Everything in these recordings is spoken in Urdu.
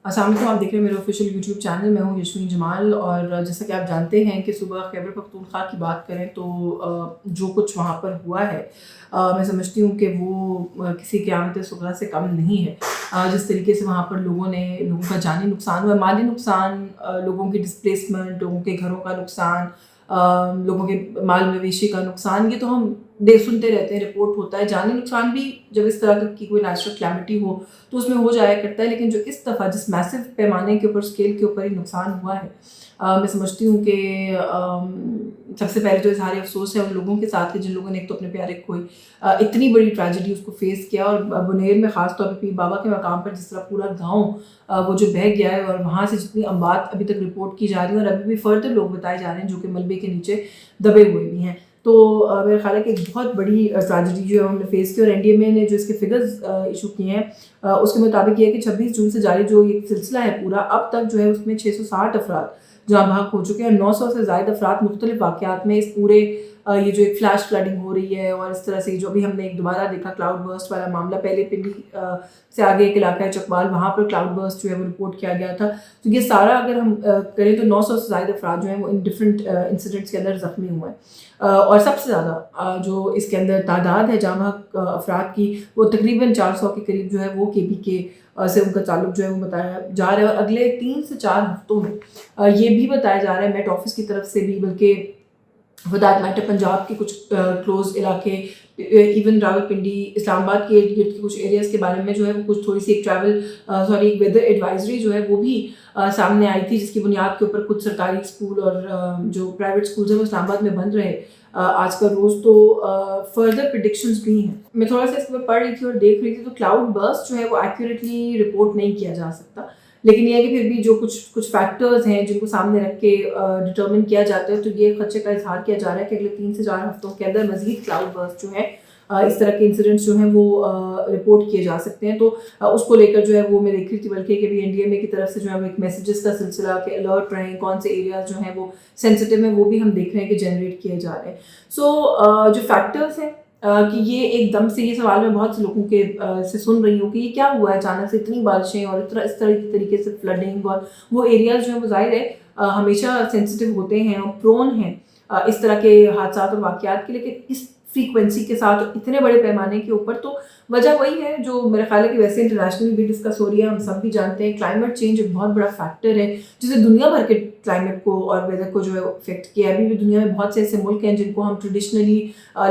السلام علیکم، آپ دیکھ رہے ہیں میرے آفیشیل یوٹیوب چینل. میں ہوں یشوین جمال. اور جیسا کہ آپ جانتے ہیں کہ صبح خیبر پختونخوا کی بات کریں تو جو کچھ وہاں پر ہوا ہے میں سمجھتی ہوں کہ وہ کسی قیامت صغریٰ سے کم نہیں ہے. جس طریقے سے وہاں پر لوگوں کا جانی نقصان ہوا، مالی نقصان، لوگوں کی ڈسپلیسمنٹ، لوگوں کے گھروں کا نقصان، لوگوں کے مال مویشی کا نقصان، یہ تو ہم سنتے رہتے ہیں، رپورٹ ہوتا ہے. جانی نقصان بھی جب اس طرح کی کوئی نیچرل کلیمٹی ہو تو اس میں ہو جایا کرتا ہے، لیکن جو اس دفعہ جس میسو پیمانے کے اوپر اسکیل کے اوپر ہی نقصان ہوا ہے، میں سمجھتی ہوں کہ سب سے پہلے تو اظہار افسوس ہے ان لوگوں کے ساتھ کہ جن لوگوں نے ایک تو اپنے پیارے کھوئے، اتنی بڑی ٹریجڈی اس کو فیس کیا. اور بنیر میں خاص طور پہ پیر بابا کے مقام پر جس طرح پورا گاؤں وہ جو بہہ گیا ہے، اور وہاں سے جتنی اموات ابھی تک رپورٹ کی جا رہی ہیں، اور ابھی بھی فردر لوگ بتائے جا رہے ہیں جو کہ ملبے کے نیچے دبے ہوئے بھی ہیں. تو میرا خیال ہے کہ ایک بہت بڑی ٹریجڈی جو ہے ہم نے فیس کی. اور این ڈی ایم اے نے جو اس کے فگرز ایشو کیے ہیں اس کے مطابق یہ ہے کہ 26 جون سے جاری جو یہ سلسلہ ہے پورا، اب تک جو ہے اس میں 660 افراد جہاں بھاگ ہو چکے ہیں، 900 سے زائد افراد مختلف واقعات میں اس پورے یہ جو ایک فلیش فلڈنگ ہو رہی ہے، اور اس طرح سے جو بھی ہم نے ایک دوبارہ دیکھا کلاؤڈ برسٹ والا معاملہ، پہلے پنڈی سے آگے ایک علاقہ ہے چکوال، وہاں پر کلاؤڈ برسٹ جو ہے وہ رپورٹ کیا گیا تھا. تو یہ سارا اگر ہم کریں تو 900 سے زائد افراد جو ہیں وہ ان ڈفرینٹ انسیڈنٹس کے اندر زخمی ہوئے ہیں. اور سب سے زیادہ جو اس کے اندر تعداد ہے جامع افراد کی، وہ تقریباً 400 کے قریب جو ہے وہ کے بی کے سے ان کا تعلق جو ہے وہ بتایا جا رہا ہے. اور اگلے 3 سے 4 ہفتوں میں یہ بھی بتایا جا رہا ہے میٹ آفس کی طرف سے بھی، بلکہ دیٹ میٹر پنجاب کے کچھ کلوز علاقے، ایون راول پنڈی، اسلام آباد کے ارد گرد کے کچھ ایریاز کے بارے میں جو ہے وہ کچھ تھوڑی سی ایک ویدر ایڈوائزری جو ہے وہ بھی سامنے آئی تھی، جس کی بنیاد کے اوپر کچھ سرکاری اسکول اور جو پرائیویٹ اسکولز ہیں وہ اسلام آباد میں بند رہے آج کا روز. تو فردر پریڈکشنز بھی ہیں. میں تھوڑا سا اس پر پڑھ رہی تھی اور دیکھ رہی تھی تو کلاؤڈ برسٹ جو ہے وہ ایکوریٹلی رپورٹ نہیں کیا جا سکتا، لیکن یہ ہے کہ پھر بھی جو کچھ فیکٹرز ہیں جن کو سامنے رکھ کے ڈٹرمن کیا جاتا ہے، تو یہ خدشے کا اظہار کیا جا رہا ہے کہ اگلے 3 سے 4 ہفتوں کے اندر مزید کلاؤڈ برسٹ جو ہے اس طرح کے انسیڈنٹس جو ہیں وہ رپورٹ کیے جا سکتے ہیں. تو اس کو لے کر جو ہے وہ میں دیکھ رہی تھی، بلکہ کہ بھی این ڈی ایم اے کی طرف سے جو ہے وہ ایک میسیجز کا سلسلہ کہ الرٹ رہیں، کون سے ایریاز جو ہیں وہ سینسٹیو ہیں، وہ بھی ہم دیکھ رہے ہیں کہ جنریٹ کیے جا رہے ہیں. سو جو فیکٹرز ہیں کہ یہ ایک دم سے، یہ سوال میں بہت سے لوگوں کے سے سن رہی ہوں کہ یہ کیا ہوا ہے اچانک سے اتنی بارشیں اور اس طرح کی طریقے سے فلڈنگ، اور وہ ایریاز جو ہیں وہ ظاہر ہے ہمیشہ سینسٹیو ہوتے ہیں اور پرون ہیں اس طرح کے حادثات اور واقعات کے، لیکن اس فریکوینسی کے ساتھ اتنے بڑے پیمانے کے اوپر. تو وجہ وہی ہے جو میرا خیال ہے کہ ویسے انٹرنیشنلی بھی ڈسکس ہو رہی ہے، ہم سب بھی جانتے ہیں کلائمیٹ چینج ایک بہت بڑا فیکٹر ہے جسے دنیا بھر کے کلائمیٹ کو اور ویدر کو جو ہے افیکٹ کیا ہے. ابھی بھی دنیا میں بہت سے ایسے ملک ہیں جن کو ہم ٹریڈیشنلی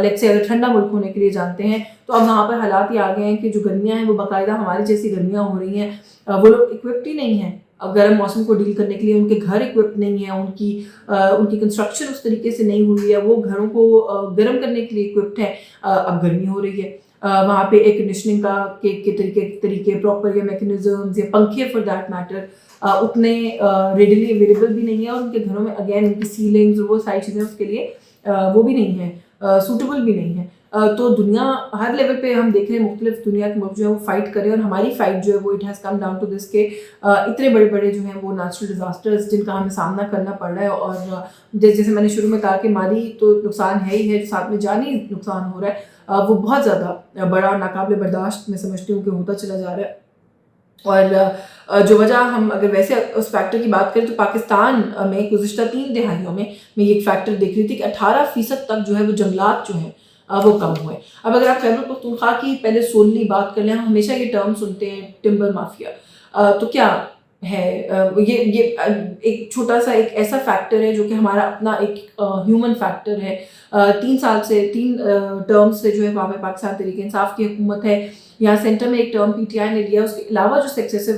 لیٹس سے اگر ٹھنڈا ملک ہونے کے لیے جانتے ہیں، تو اب وہاں پر حالات یہ آ گئے ہیں کہ جو گرمیاں ہیں وہ باقاعدہ ہماری جیسی گرمیاں ہو رہی ہیں. وہ لوگ اکوپڈ ہی نہیں ہیں گرم موسم کو ڈیل کرنے کے لیے، ان کے گھر اکوپڈ نہیں ہیں، ان کی کنسٹرکشن اس طریقے سے نہیں ہوئی ہے، وہ گھروں کو گرم کرنے کے لیے اکوپڈ ہیں. اب گرمی ہو رہی ہے، وہاں پہ ایئر کنڈیشننگ کا کے طریقے پراپر یا میکنزمز یا پنکھے فار دیٹ میٹر اتنے ریڈیلی اویلیبل بھی نہیں ہیں، اور ان کے گھروں میں اگین ان کی سیلنگز اور وہ ساری چیزیں اس کے لیے وہ بھی نہیں ہیں، سوٹیبل بھی نہیں ہیں. تو دنیا ہر لیول پہ ہم دیکھ رہے ہیں مختلف دنیا کے ملک جو ہے وہ فائٹ کر رہے ہیں، اور ہماری فائٹ جو ہے وہ it has come down to this کہ اتنے بڑے بڑے جو ہیں وہ نیچرل ڈیزاسٹرز جن کا ہمیں سامنا کرنا پڑ رہا ہے. اور جیسے میں نے شروع میں کہا کہ مالی تو نقصان ہے ہی ہے، جو ساتھ میں جانی نقصان ہو رہا ہے وہ بہت زیادہ بڑا اور ناقابل برداشت میں سمجھتی ہوں کہ ہوتا چلا جا رہا ہے. اور جو وجہ ہم اگر ویسے اس فیکٹر کی بات کریں تو پاکستان میں گزشتہ 3 دہائیوں میں یہ ایک فیکٹر دیکھ رہی تھی کہ 18% تک جو ہے وہ جنگلات جو ہیں وہ کم ہوئے. اب اگر آپ خیبر پختونخوا کی پہلے سوللی بات کر لیں، ہم ہمیشہ یہ ٹرم سنتے ہیں ٹمبر مافیا. تو کیا ہے یہ ایک چھوٹا سا ایک ایسا فیکٹر ہے جو کہ ہمارا اپنا ایک ہیومن فیکٹر ہے. 3 ٹرم سے جو ہے وہاں پہ پاکستان تحریک انصاف کی حکومت ہے، یہاں سینٹر میں ایک ٹرم پی ٹی آئی نے لیا. اس کے علاوہ جو سکسیسو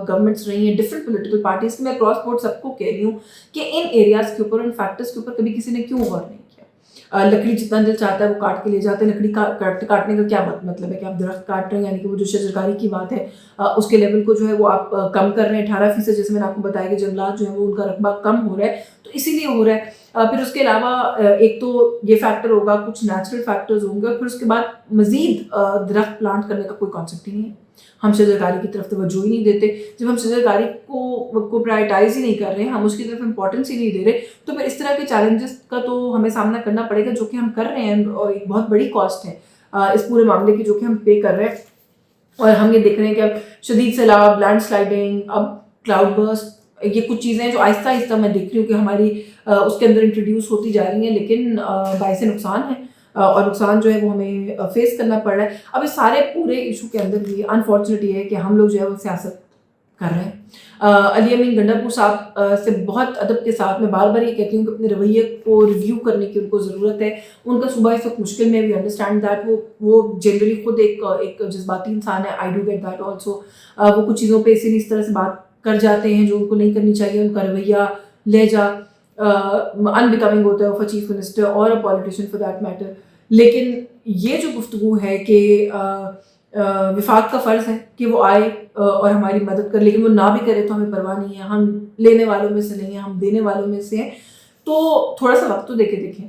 گورنمنٹس رہی ہیں ڈفرینٹ پولیٹیکل پارٹیز کی، میں کراس بورڈ سب کو کہہ رہی ہوں کہ ان ایریاز کے اوپر، ان فیکٹرز کے اوپر کبھی کسی نے کیوں غور نہیں کیا. لکڑی جتنا دل چاہتا ہے وہ کاٹ کے لے جاتے ہیں. لکڑی کاٹنے کا کیا مطلب ہے کہ آپ درخت کاٹ رہے ہیں، یعنی کہ وہ جو شجرکاری کی بات ہے اس کے لیول کو جو ہے وہ آپ کم کر رہے ہیں. 18% جیسے میں نے آپ کو بتایا کہ جنگلات جو ہیں وہ ان کا رقبہ کم ہو رہا ہے، تو اسی لیے ہو رہا ہے. پھر اس کے علاوہ ایک تو یہ فیکٹر ہوگا، کچھ نیچرل فیکٹرز ہوں گے، اور پھر اس کے بعد مزید درخت پلانٹ کرنے کا کوئی کانسیپٹ ہی نہیں ہے. ہم شجرکاری کی طرف توجہ ہی نہیں دیتے. جب ہم شجرکاری کو پرائرٹائز ہی نہیں کر رہے ہیں، ہم اس کی طرف امپورٹنس ہی نہیں دے رہے، تو پھر اس طرح کے چیلنجز کا تو ہمیں سامنا کرنا پڑے گا، جو کہ ہم کر رہے ہیں، اور ایک بہت بڑی کاسٹ ہے اس پورے معاملے کی جو کہ ہم پے کر رہے ہیں. اور ہم یہ دیکھ رہے ہیں کہ اب شدید سیلاب، لینڈ سلائڈنگ، اب کلاؤڈ برسٹ، یہ کچھ چیزیں ہیں جو آہستہ آہستہ میں دیکھ رہی ہوں کہ ہماری اس کے اندر انٹروڈیوس ہوتی جا رہی ہیں، لیکن باعث نقصان ہے اور نقصان جو ہے وہ ہمیں فیس کرنا پڑ رہا ہے. اب اس سارے پورے ایشو کے اندر بھی انفارچونیٹ یہ ہے کہ ہم لوگ جو ہے وہ سیاست کر رہے ہیں. علی امین گنڈاپور صاحب سے بہت ادب کے ساتھ میں بار بار یہ کہتی ہوں کہ اپنے رویے کو ریویو کرنے کی ان کو ضرورت ہے. ان کا صبح اس وقت مشکل میں بھی انڈرسٹینڈ دیٹ وہ جنرلی خود ایک جذباتی انسان ہے. I do get that also. وہ کچھ چیزوں پہ اسی اس طرح سے بات کر جاتے ہیں جو ان کو نہیں کرنی چاہیے. ان کا رویہ لہجہ انبیکمنگ ہوتا ہے آف اے چیف منسٹر اور اے پولیٹیشین فار دیٹ میٹر. لیکن یہ جو گفتگو ہے کہ وفاق کا فرض ہے کہ وہ آئے اور ہماری مدد کر، لیکن وہ نہ بھی کرے تو ہمیں پرواہ نہیں ہے. ہم لینے والوں میں سے نہیں ہیں، ہم دینے والوں میں سے ہیں. تو تھوڑا سا وقت تو دے کے دیکھیں.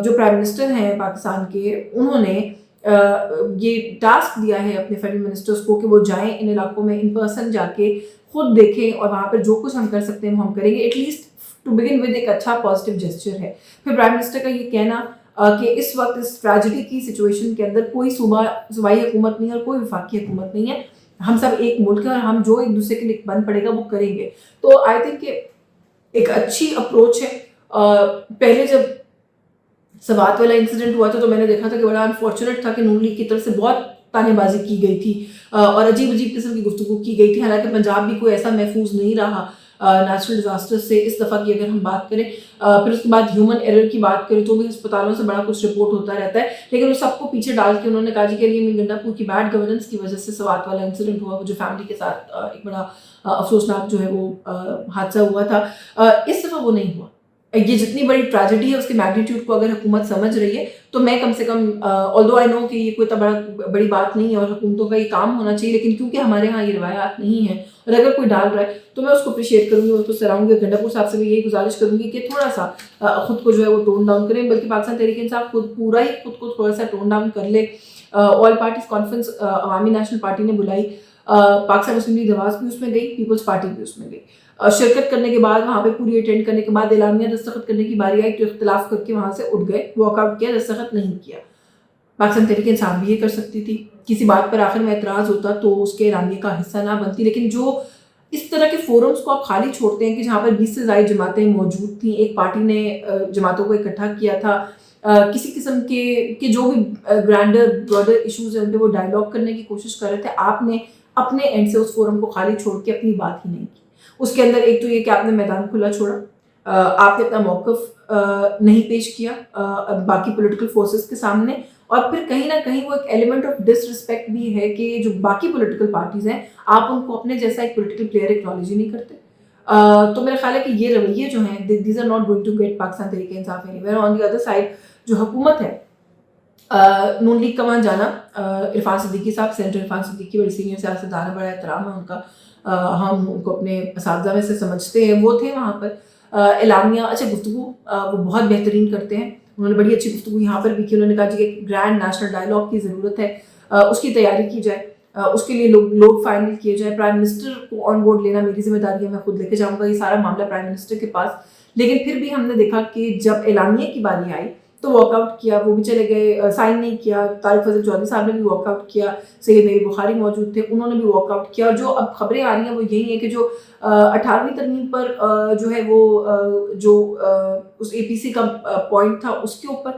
جو پرائم منسٹر ہیں پاکستان کے، انہوں نے یہ ٹاسک دیا ہے اپنے فیڈرل منسٹرز کو کہ وہ جائیں ان علاقوں میں، ان پرسن جا کے خود دیکھیں اور وہاں پر جو کچھ ہم کر سکتے ہیں وہ ہم کریں گے. At least to begin with ایک اچھا پازیٹیو جیسچر ہے. پھر پرائم منسٹر کا یہ کہنا کہ اس وقت اس ٹریجڈی کی سچویشن کے اندر کوئی صوبائی حکومت نہیں ہے اور کوئی وفاقی حکومت نہیں ہے، ہم سب ایک ملک ہے اور ہم جو ایک دوسرے کے لیے بن پڑے گا وہ کریں گے. تو آئی تھنک کہ ایک اچھی اپروچ ہے. پہلے جب سوات والا انسیڈنٹ ہوا تھا تو میں نے دیکھا تھا کہ بڑا انفارچونیٹ تھا کہ نون لیگ کی طرف سے بہت تانے بازی کی گئی تھی اور عجیب قسم کی گفتگو کی گئی تھی. حالانکہ پنجاب بھی کوئی ایسا محفوظ نہیں رہا نیچرل ڈیزاسٹر سے اس دفعہ کی اگر ہم بات کریں. پھر اس کے بعد ہیومن ایرر کی بات کریں تو بھی ہسپتالوں سے بڑا کچھ رپورٹ ہوتا رہتا ہے، لیکن اس سب کو پیچھے ڈال کے انہوں نے کہا جی کہ علی امین گنڈاپور کی بیڈ گورننس کی وجہ سے سوات والا انسیڈنٹ ہوا، جو فیملی کے ساتھ ایک بڑا افسوسناک جو ہے وہ حادثہ ہوا تھا. اس دفعہ وہ نہیں ہوا. یہ جتنی بڑی ٹریجڈی ہے اس کے میگنیٹیوڈ کو اگر حکومت سمجھ رہی ہے تو میں کم سے کم آلدو آئی نو کہ یہ کوئی بڑی بات نہیں ہے اور حکومتوں کا یہ کام ہونا چاہیے، لیکن کیونکہ ہمارے ہاں یہ روایات نہیں ہیں اور اگر کوئی ڈال رہا ہے تو میں اس کو اپریشیٹ کروں گی اور تو سراؤں گی. گنڈاپور صاحب سے بھی یہی گزارش کروں گی کہ تھوڑا سا خود کو جو ہے وہ ٹون ڈاؤن کریں، بلکہ پاکستان تحریک انصاف خود کو تھوڑا سا ٹون ڈاؤن کر لے. آل پارٹیز کانفرنس عوامی نیشنل پارٹی نے بلائی، پاکستان مسلم لیگ نواز بھی اس میں گئی، پیپلز پارٹی بھی اس میں گئی. شرکت کرنے کے بعد وہاں پہ پوری اٹینڈ کرنے کے بعد اعلامیہ دستخط کرنے کی باری آئی تو اختلاف کر کے وہاں سے اٹھ گئے، واک آؤٹ کیا، دستخط نہیں کیا. پاکستان تحریک انصاف بھی یہ کر سکتی تھی، کسی بات پر آخر میں اعتراض ہوتا تو اس کے اعلامیہ کا حصہ نہ بنتی. لیکن جو اس طرح کے فورمز کو آپ خالی چھوڑتے ہیں کہ جہاں پر 20 سے زائد جماعتیں موجود تھیں، ایک پارٹی نے جماعتوں کو اکٹھا کیا تھا، کسی قسم کے جو بھی گرینڈر براڈر ایشوز ہیں ان پہ وہ ڈائیلاگ کرنے کی کوشش کر رہے تھے، آپ نے اپنے اینڈ سے اس فورم کو خالی چھوڑ کے اپنی بات ہی نہیں کی. اس کے اندر ایک تو یہ کہ آپ نے میدان کھلا چھوڑا، آپ نے اپنا موقف نہیں پیش کیا باقی پولیٹیکل فورسز کے سامنے، اور پھر کہیں نہ کہیں وہ ایک ایلیمنٹ آف ڈس رسپیکٹ بھی ہے کہ جو باقی پولیٹیکل پارٹیز ہیں آپ ان کو اپنے جیسا ایک پولیٹیکل پلیئر ایکنالوجی نہیں کرتے. تو میرا خیال ہے کہ یہ رویے جو ہیں these are not going to get Pakistan Tehreek Insaf anywhere. On the other side جو حکومت ہے، نون لیگ کا وہاں جانا، عرفان صدیقی صاحب، سینیٹر عرفان صدیقی بڑے سینئر سیاستدان ہیں، بڑا احترام ہے ان کا، ہم ان کو اپنے اساتذہ میں سے سمجھتے ہیں. وہ تھے وہاں پر. اعلامیہ اچھا گفتگو وہ بہت بہترین کرتے ہیں، انہوں نے بڑی اچھی گفتگو یہاں پر بھی کی. انہوں نے کہا جی کہ گرینڈ نیشنل ڈائیلاگ کی ضرورت ہے، اس کی تیاری کی جائے، اس کے لیے لوگ فائنل کیے جائے. پرائم منسٹر کو آن بورڈ لینا میری ذمہ داری ہے، میں خود لے کے جاؤں گا یہ سارا معاملہ پرائم منسٹر کے پاس. لیکن پھر بھی ہم نے دیکھا کہ جب اعلامیہ کی باری آئی تو واک آؤٹ کیا، وہ بھی چلے گئے، سائن نہیں کیا. طارق فضل چودھری صاحب نے بھی واک آؤٹ کیا، سید نوید بخاری موجود تھے، انہوں نے بھی واک آؤٹ کیا. اور جو اب خبریں آ رہی ہیں وہ یہی ہیں کہ جو 18ویں ترمیم پر جو ہے وہ جو اس اے پی سی کا پوائنٹ تھا اس کے اوپر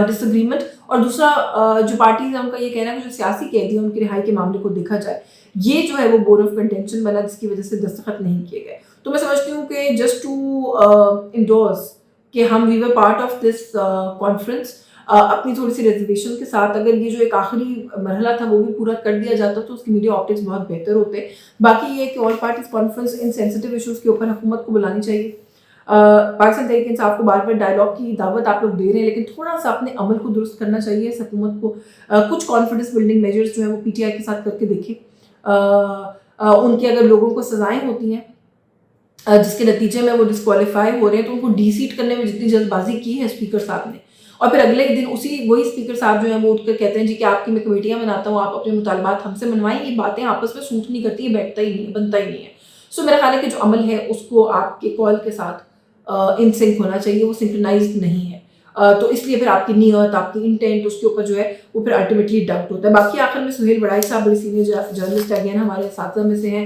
ڈس اگریمنٹ، اور دوسرا جو پارٹیز ہیں ان کا یہ کہنا ہے کہ جو سیاسی قیدی ہیں ان کی رہائی کے معاملے کو دیکھا جائے. یہ جو ہے وہ بون آف کنٹینشن بنا جس کی وجہ سے دستخط نہیں کیے گئے. تو میں سمجھتی ہوں کہ جسٹ ٹو انڈورس کہ ہم وی were part of this conference, اپنی تھوڑی سی ریزرویشن کے ساتھ اگر یہ جو ایک آخری مرحلہ تھا وہ بھی پورا کر دیا جاتا تو اس کی میڈیا آپٹکس بہت بہتر ہوتے. باقی یہ کہ all parties conference in sensitive issues کے اوپر حکومت کو بلانی چاہیے. پاکستان تحریک انصاف کو بار بار ڈائیلاگ کی دعوت آپ لوگ دے رہے ہیں، لیکن تھوڑا سا اپنے عمل کو درست کرنا چاہیے اس حکومت کو. کچھ کانفیڈنس بلڈنگ میجرز جو ہیں وہ پی ٹی آئی کے ساتھ کر کے دیکھیں. ان کی اگر لوگوں کو سزائیں ہوتی ہیں جس کے نتیجے میں وہ ڈسکوالیفائی ہو رہے ہیں تو ان کو ڈی سیٹ کرنے میں جتنی جلد بازی کی ہے اسپیکر صاحب نے، اور پھر اگلے دن وہی اسپیکر صاحب جو ہیں وہ اٹھ کر کہتے ہیں جی کہ آپ کی میں کمیٹیاں بناتا ہوں، آپ اپنے مطالبات ہم سے منوائیں، یہ باتیں آپس میں سوٹ نہیں کرتی، یہ بیٹھتا ہی نہیں، بنتا ہی نہیں ہے. سو میرا خیال ہے کہ جو عمل ہے اس کو آپ کے کال کے ساتھ ان سنک ہونا چاہیے، وہ سنکرنائزڈ نہیں ہے. تو اس لیے پھر آپ کی نیت، آپ کی انٹینٹ اس کے اوپر جو ہے وہ پھر الٹیمیٹلی ڈاؤٹ ہوتا ہے. باقی آخر میں سہیل وڑائی صاحب بڑے سینئر جرنلسٹ اگین ہمارے اساتذہ میں سے ہیں،